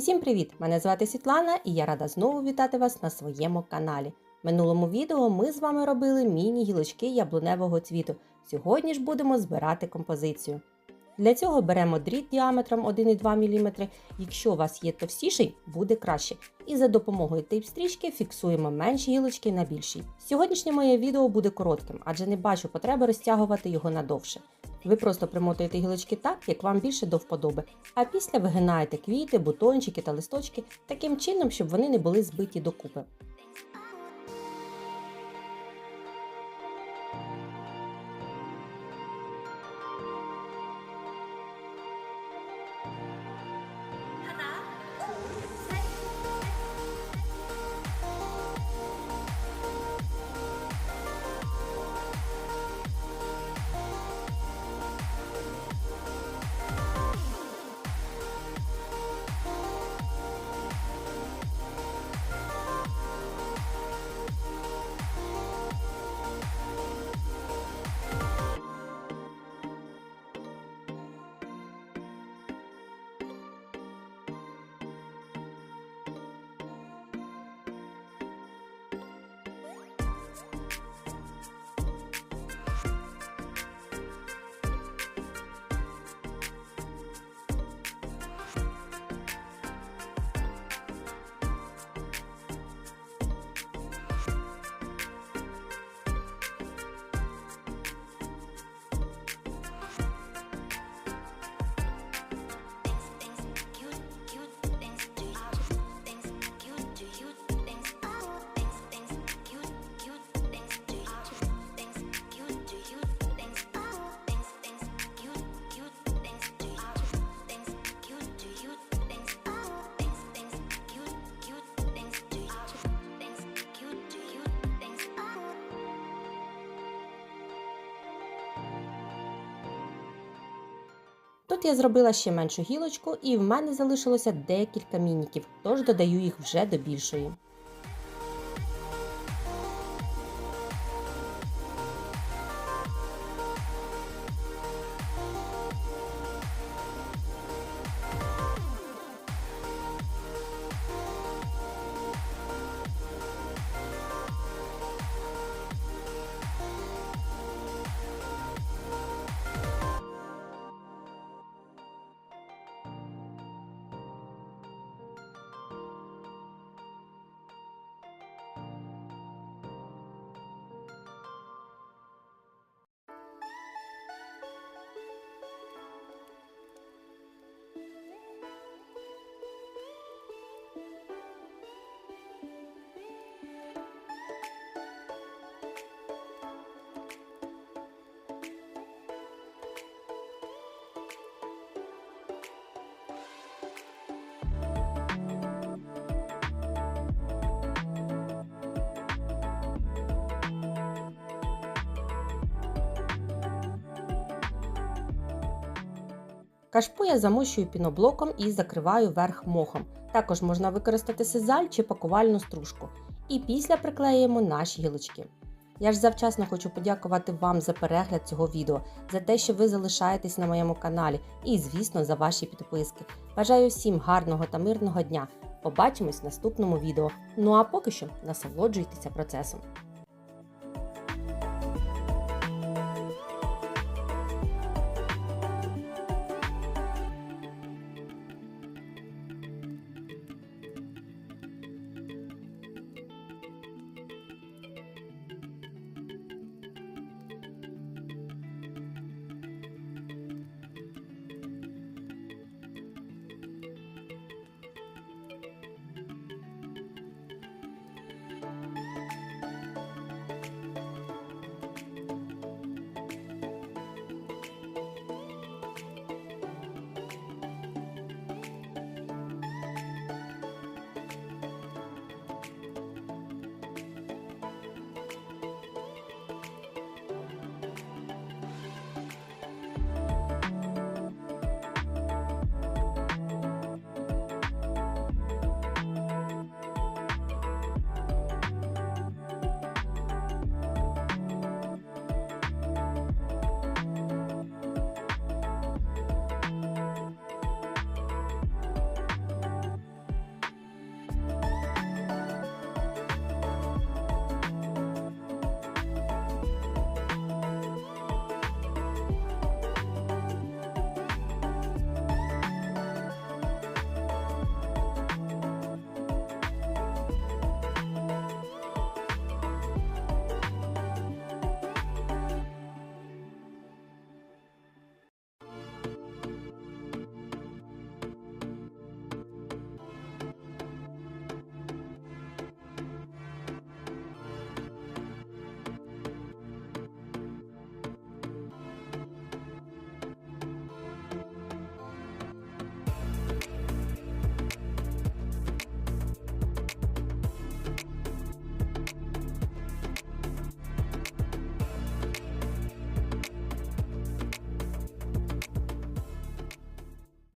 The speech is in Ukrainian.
Усім привіт! Мене звати Світлана і я рада знову вітати вас на своєму каналі. В минулому відео ми з вами робили міні-гілочки яблуневого цвіту. Сьогодні ж будемо збирати композицію. Для цього беремо дріт діаметром 1,2 мм, якщо у вас є товстіший, буде краще. І за допомогою тейп-стрічки фіксуємо менші гілочки на більші. Сьогоднішнє моє відео буде коротким, адже не бачу потреби розтягувати його надовше. Ви просто примотуєте гілочки так, як вам більше до вподоби, а після вигинаєте квіти, бутончики та листочки таким чином, щоб вони не були збиті докупи. Тут я зробила ще меншу гілочку і в мене залишилося декілька мініків, тож додаю їх вже до більшої. Кашпу я замощую піноблоком і закриваю верх мохом. Також можна використати сизаль чи пакувальну стружку. І після приклеїмо наші гілочки. Я ж завчасно хочу подякувати вам за перегляд цього відео, за те, що ви залишаєтесь на моєму каналі і, звісно, за ваші підписки. Бажаю всім гарного та мирного дня. Побачимось в наступному відео. Ну а поки що насолоджуйтеся процесом.